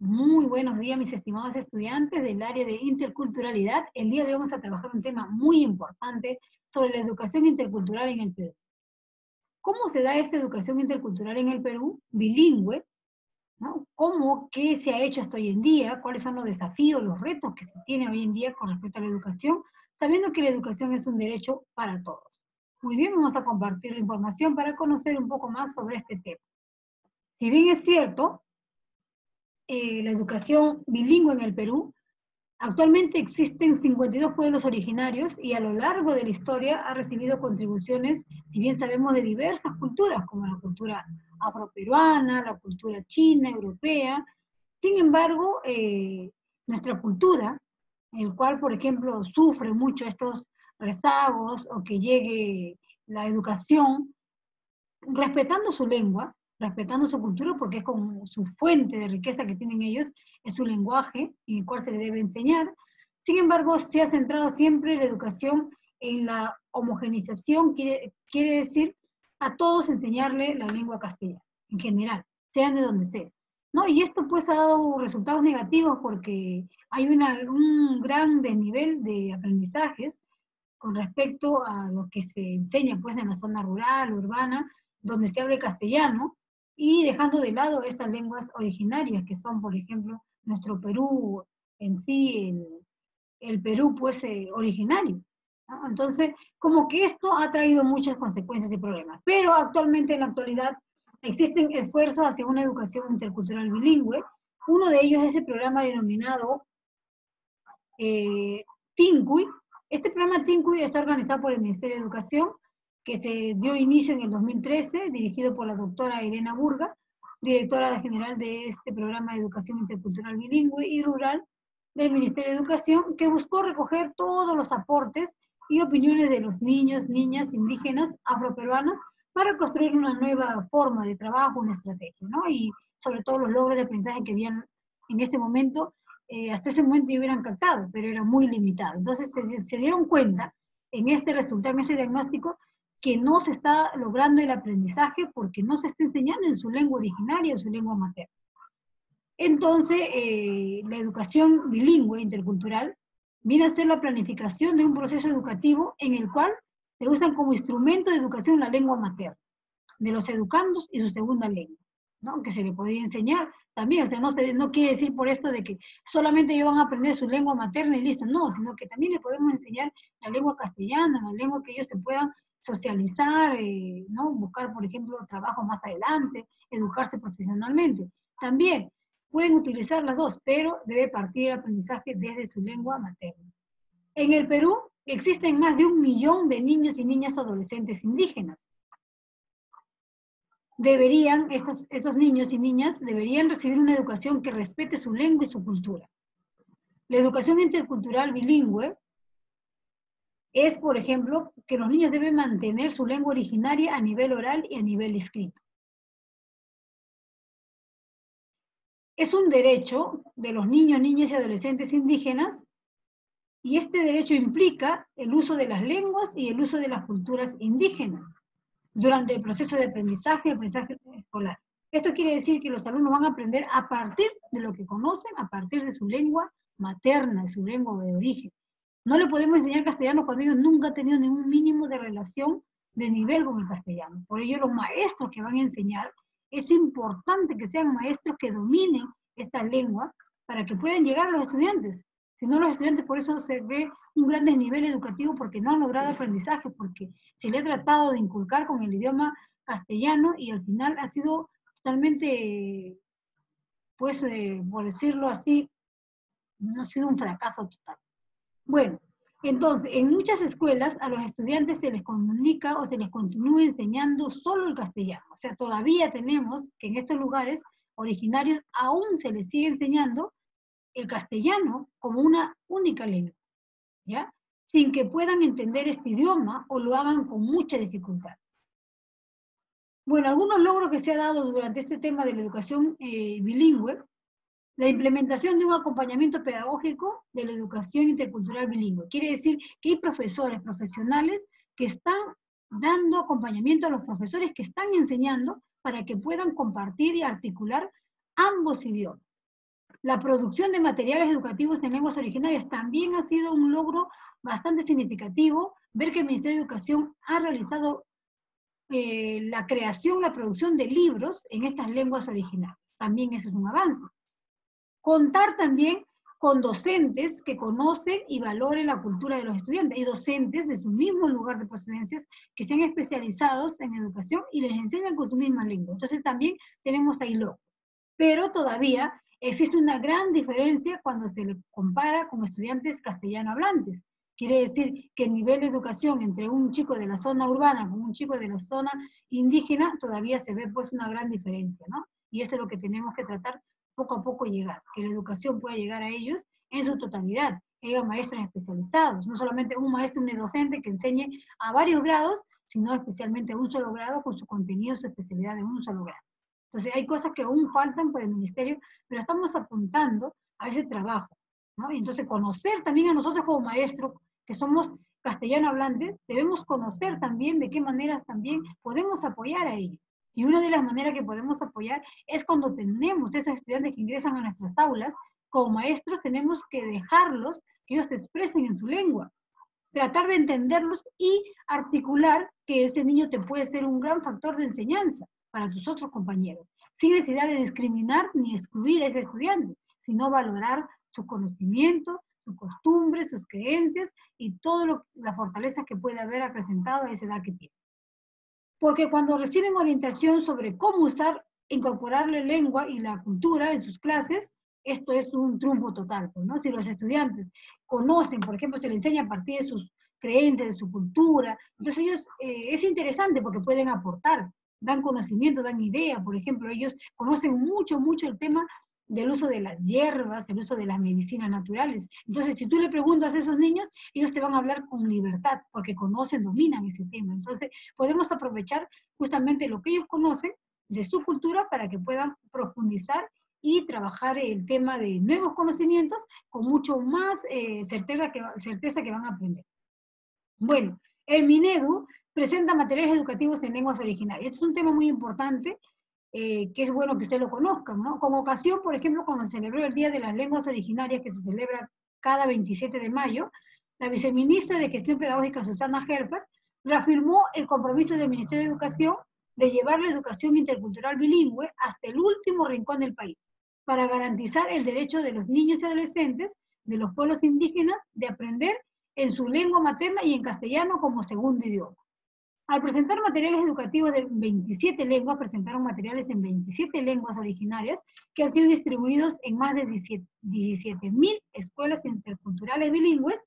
Muy buenos días, mis estimados estudiantes del área de interculturalidad. El día de hoy vamos a trabajar un tema muy importante sobre la educación intercultural en el Perú. ¿Cómo se da esta educación intercultural en el Perú? Bilingüe, ¿no? ¿Cómo, qué se ha hecho hasta hoy en día? ¿Cuáles son los desafíos, los retos que se tienen hoy en día con respecto a la educación? Sabiendo que la educación es un derecho para todos. Muy bien, vamos a compartir la información para conocer un poco más sobre este tema. Si bien es cierto, la educación bilingüe en el Perú, actualmente existen 52 pueblos originarios y a lo largo de la historia ha recibido contribuciones, si bien sabemos, de diversas culturas, como la cultura afroperuana, la cultura china, europea. Sin embargo, nuestra cultura, el cual, por ejemplo, sufre mucho estos rezagos o que llegue la educación, respetando su lengua, respetando su cultura, porque es como su fuente de riqueza que tienen ellos, es su lenguaje en el cual se le debe enseñar. Sin embargo, se ha centrado siempre la educación en la homogenización, quiere decir a todos enseñarle la lengua castellana, en general, sean de donde sea. ¿No? Y esto pues ha dado resultados negativos porque hay un gran desnivel de aprendizajes con respecto a lo que se enseña pues en la zona rural, urbana, donde se habla castellano, y dejando de lado estas lenguas originarias, que son, por ejemplo, nuestro Perú en sí, el Perú pues originario, ¿no? Entonces, como que esto ha traído muchas consecuencias y problemas, pero actualmente en la actualidad existen esfuerzos hacia una educación intercultural bilingüe. Uno de ellos es el programa denominado TINCUY. Este programa TINCUY está organizado por el Ministerio de Educación, que se dio inicio en el 2013, dirigido por la doctora Elena Burga, directora general de este programa de educación intercultural bilingüe y rural del Ministerio de Educación, que buscó recoger todos los aportes y opiniones de los niños, niñas, indígenas, afroperuanas, para construir una nueva forma de trabajo, una estrategia, ¿no? Y sobre todo los logros de aprendizaje que habían en este momento, hasta ese momento ya hubieran captado, pero era muy limitado. Entonces se dieron cuenta en este resultado, en este diagnóstico, que no se está logrando el aprendizaje porque no se está enseñando en su lengua originaria, en su lengua materna. Entonces, la educación bilingüe intercultural viene a ser la planificación de un proceso educativo en el cual se usan como instrumento de educación la lengua materna de los educandos y su segunda lengua, ¿no? Que se le podría enseñar también, o sea, no quiere decir por esto de que solamente ellos van a aprender su lengua materna y listo, no, sino que también les podemos enseñar la lengua castellana, la lengua que ellos se puedan socializar, ¿no? Buscar, por ejemplo, trabajo más adelante, educarse profesionalmente. También pueden utilizar las dos, pero debe partir el aprendizaje desde su lengua materna. En el Perú existen más de 1 millón de niños y niñas adolescentes indígenas. Estos niños y niñas deberían recibir una educación que respete su lengua y su cultura. La educación intercultural bilingüe es, por ejemplo, que los niños deben mantener su lengua originaria a nivel oral y a nivel escrito. Es un derecho de los niños, niñas y adolescentes indígenas, y este derecho implica el uso de las lenguas y el uso de las culturas indígenas durante el proceso de aprendizaje escolar. Esto quiere decir que los alumnos van a aprender a partir de lo que conocen, a partir de su lengua materna, de su lengua de origen. No le podemos enseñar castellano cuando ellos nunca han tenido ningún mínimo de relación de nivel con el castellano. Por ello, los maestros que van a enseñar, es importante que sean maestros que dominen esta lengua para que puedan llegar a los estudiantes. Si no, los estudiantes, por eso se ve un gran desnivel educativo, porque no han logrado aprendizaje, porque se le ha tratado de inculcar con el idioma castellano y al final ha sido totalmente, pues, por decirlo así, no ha sido un fracaso total. Bueno, entonces, en muchas escuelas a los estudiantes se les comunica o se les continúa enseñando solo el castellano. O sea, todavía tenemos que en estos lugares originarios aún se les sigue enseñando el castellano como una única lengua, ¿ya? Sin que puedan entender este idioma o lo hagan con mucha dificultad. Bueno, algunos logros que se ha dado durante este tema de la educación bilingüe: la implementación de un acompañamiento pedagógico de la educación intercultural bilingüe. Quiere decir que hay profesores profesionales que están dando acompañamiento a los profesores que están enseñando para que puedan compartir y articular ambos idiomas. La producción de materiales educativos en lenguas originarias también ha sido un logro bastante significativo. Ver que el Ministerio de Educación ha realizado la creación, la producción de libros en estas lenguas originarias. También eso es un avance. Contar también con docentes que conocen y valoren la cultura de los estudiantes. Hay docentes de su mismo lugar de procedencias que se han especializado en educación y les enseñan con su misma lengua. Entonces también tenemos ahí logros. Pero todavía existe una gran diferencia cuando se le compara con estudiantes castellano hablantes. Quiere decir que el nivel de educación entre un chico de la zona urbana con un chico de la zona indígena todavía se ve pues una gran diferencia, ¿no? Y eso es lo que tenemos que tratar poco a poco llegar, que la educación pueda llegar a ellos en su totalidad, que haya maestros especializados, no solamente un maestro, un docente que enseñe a varios grados, sino especialmente a un solo grado con su contenido, su especialidad de un solo grado. Entonces hay cosas que aún faltan por el ministerio, pero estamos apuntando a ese trabajo, ¿no? Y entonces conocer también a nosotros como maestros, que somos castellano hablantes, debemos conocer también de qué maneras también podemos apoyar a ellos. Y una de las maneras que podemos apoyar es cuando tenemos esos estudiantes que ingresan a nuestras aulas, como maestros tenemos que dejarlos que ellos se expresen en su lengua, tratar de entenderlos y articular que ese niño te puede ser un gran factor de enseñanza para tus otros compañeros, sin necesidad de discriminar ni excluir a ese estudiante, sino valorar su conocimiento, sus costumbres, sus creencias y todas las fortalezas que puede haber acrecentado a esa edad que tiene. Porque cuando reciben orientación sobre cómo usar, incorporarle lengua y la cultura en sus clases, esto es un triunfo total, ¿no? Si los estudiantes conocen, por ejemplo, se les enseña a partir de sus creencias, de su cultura, entonces ellos, es interesante porque pueden aportar, dan conocimiento, dan idea, por ejemplo, ellos conocen mucho, mucho el tema del uso de las hierbas, el uso de las medicinas naturales. Entonces, si tú le preguntas a esos niños, ellos te van a hablar con libertad, porque conocen, dominan ese tema. Entonces, podemos aprovechar justamente lo que ellos conocen de su cultura para que puedan profundizar y trabajar el tema de nuevos conocimientos con mucho más certeza que van a aprender. Bueno, el Minedu presenta materiales educativos en lenguas originarias. Este es un tema muy importante, que es bueno que ustedes lo conozcan, ¿no? Con ocasión, por ejemplo, cuando se celebró el Día de las Lenguas Originarias, que se celebra cada 27 de mayo, la viceministra de Gestión Pedagógica, Susana Helfer, reafirmó el compromiso del Ministerio de Educación de llevar la educación intercultural bilingüe hasta el último rincón del país, para garantizar el derecho de los niños y adolescentes de los pueblos indígenas de aprender en su lengua materna y en castellano como segundo idioma. Al presentar materiales educativos de 27 lenguas, presentaron materiales en 27 lenguas originarias que han sido distribuidos en más de 17.000 escuelas interculturales bilingües.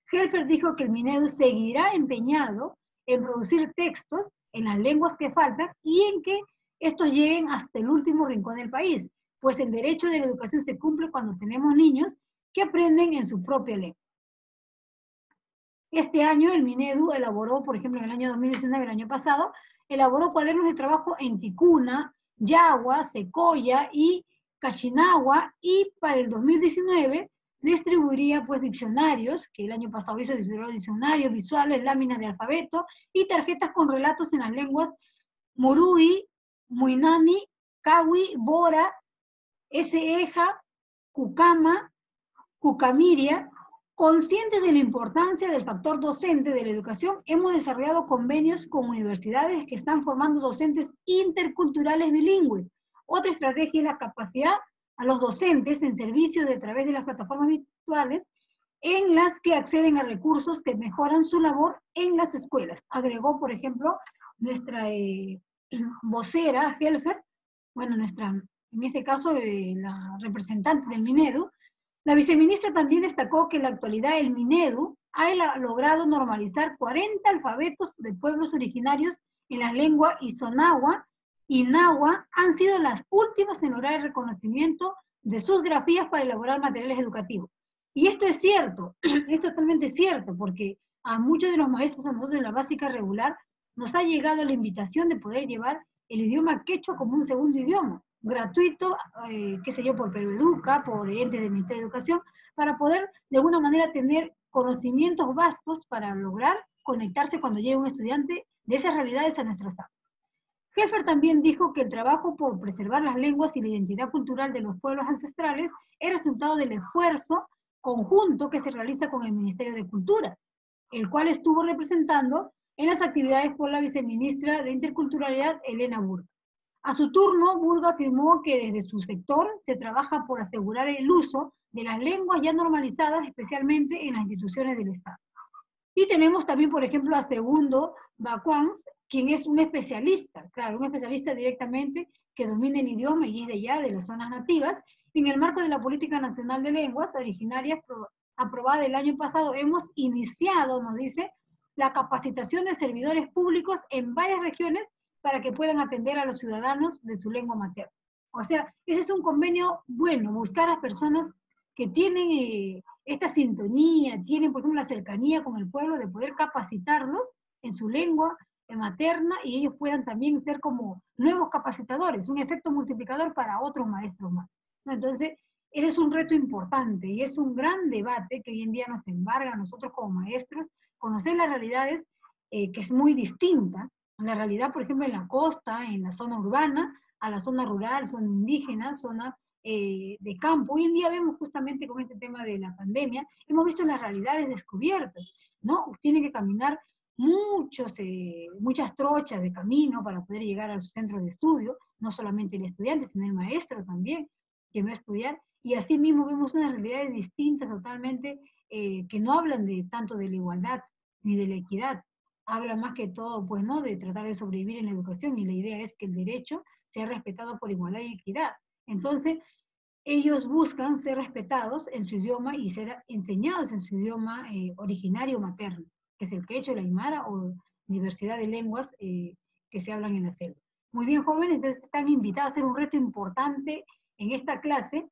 Helfer dijo que el Minedu seguirá empeñado en producir textos en las lenguas que faltan y en que estos lleguen hasta el último rincón del país, pues el derecho de la educación se cumple cuando tenemos niños que aprenden en su propia lengua. Este año el Minedu elaboró, por ejemplo, en el año 2019, el año pasado, elaboró cuadernos de trabajo en ticuna, yagua, secoya y cachinagua, y para el 2019 distribuiría pues diccionarios, que el año pasado hizo diccionarios visuales, láminas de alfabeto y tarjetas con relatos en las lenguas Murui, Muinani, Kawi, Bora, Eja, Cucama, Cucamiria. Conscientes de la importancia del factor docente de la educación, hemos desarrollado convenios con universidades que están formando docentes interculturales bilingües. Otra estrategia es la capacidad a los docentes en servicio de a través de las plataformas virtuales en las que acceden a recursos que mejoran su labor en las escuelas. Agregó, por ejemplo, nuestra vocera, Helfer, bueno, en este caso, la representante del Minedu. La viceministra también destacó que en la actualidad el Minedu ha logrado normalizar 40 alfabetos de pueblos originarios en la lengua Izonagua y Nahua, han sido las últimas en lograr el reconocimiento de sus grafías para elaborar materiales educativos. Y esto es cierto, es totalmente cierto, porque a muchos de los maestros, a nosotros en la básica regular, nos ha llegado la invitación de poder llevar el idioma quechua como un segundo idioma, gratuito, qué sé yo, por Perú Educa, por entes del Ministerio de Educación, para poder de alguna manera tener conocimientos vastos para lograr conectarse cuando llegue un estudiante de esas realidades a nuestras aulas. Helfer también dijo que el trabajo por preservar las lenguas y la identidad cultural de los pueblos ancestrales es resultado del esfuerzo conjunto que se realiza con el Ministerio de Cultura, el cual estuvo representando en las actividades por la viceministra de Interculturalidad, Elena Burga. A su turno, Burga afirmó que desde su sector se trabaja por asegurar el uso de las lenguas ya normalizadas, especialmente en las instituciones del Estado. Y tenemos también, por ejemplo, a Segundo Bacuans, quien es un especialista, claro, un especialista directamente que domina el idioma y es de allá, de las zonas nativas. Y en el marco de la Política Nacional de Lenguas Originarias aprobada el año pasado, hemos iniciado, nos dice, la capacitación de servidores públicos en varias regiones para que puedan atender a los ciudadanos de su lengua materna. O sea, ese es un convenio bueno, buscar a personas que tienen esta sintonía, tienen, por ejemplo, la cercanía con el pueblo, de poder capacitarlos en su lengua materna y ellos puedan también ser como nuevos capacitadores, un efecto multiplicador para otros maestros más. ¿No? Entonces, ese es un reto importante y es un gran debate que hoy en día nos embarga a nosotros como maestros, conocer las realidades que es muy distinta, la realidad, por ejemplo, en la costa, en la zona urbana, a la zona rural, zona indígena, zona de campo. Hoy en día vemos justamente con este tema de la pandemia, hemos visto las realidades descubiertas, ¿no? Tienen que caminar muchas trochas de camino para poder llegar a su centro de estudio, no solamente el estudiante, sino el maestro también, que va a estudiar, y así mismo vemos unas realidades distintas totalmente, que no hablan de tanto de la igualdad ni de la equidad, hablan más que todo, pues, ¿no?, de tratar de sobrevivir en la educación, y la idea es que el derecho sea respetado por igualdad y equidad. Entonces, ellos buscan ser respetados en su idioma y ser enseñados en su idioma originario materno, que es el quechua, la aymara o diversidad de lenguas que se hablan en la selva. Muy bien, jóvenes, entonces están invitados a hacer un reto importante en esta clase,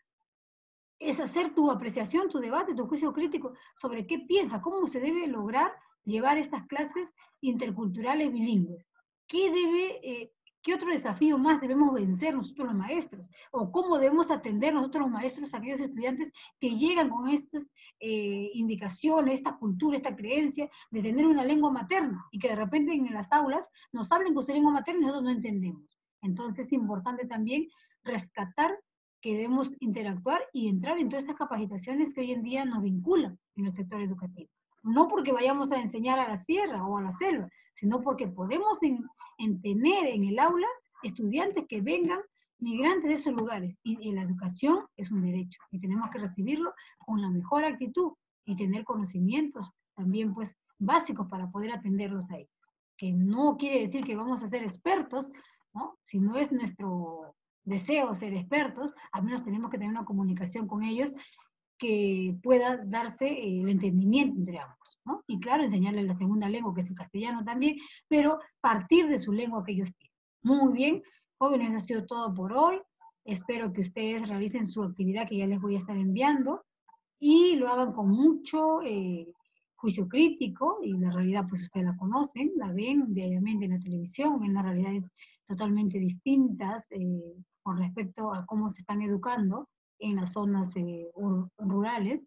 es hacer tu apreciación, tu debate, tu juicio crítico sobre qué piensa, cómo se debe lograr llevar estas clases interculturales bilingües. ¿Qué otro desafío más debemos vencer nosotros los maestros? ¿O cómo debemos atender nosotros los maestros a aquellos estudiantes que llegan con estas indicaciones, esta cultura, esta creencia de tener una lengua materna y que de repente en las aulas nos hablen con su lengua materna y nosotros no entendemos? Entonces es importante también rescatar que debemos interactuar y entrar en todas estas capacitaciones que hoy en día nos vinculan en el sector educativo. No porque vayamos a enseñar a la sierra o a la selva, sino porque podemos tener en el aula estudiantes que vengan migrantes de esos lugares. Y la educación es un derecho y tenemos que recibirlo con la mejor actitud y tener conocimientos también, pues, básicos para poder atenderlos a ellos. Que no quiere decir que vamos a ser expertos, ¿no? Si no es nuestro deseo ser expertos, al menos tenemos que tener una comunicación con ellos que pueda darse el entendimiento entre ambos, ¿no? Y claro, enseñarles la segunda lengua, que es el castellano también, pero partir de su lengua que ellos tienen. Muy bien, jóvenes, eso ha sido todo por hoy. Espero que ustedes realicen su actividad que ya les voy a estar enviando y lo hagan con mucho juicio crítico, y la realidad pues ustedes la conocen, la ven diariamente en la televisión, ven las realidades totalmente distintas con respecto a cómo se están educando en las zonas rurales,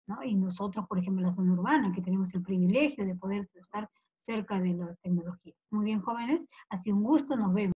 ¿no? Y nosotros, por ejemplo, en la zona urbana, que tenemos el privilegio de poder estar cerca de la tecnología. Muy bien, jóvenes, ha sido un gusto, nos vemos.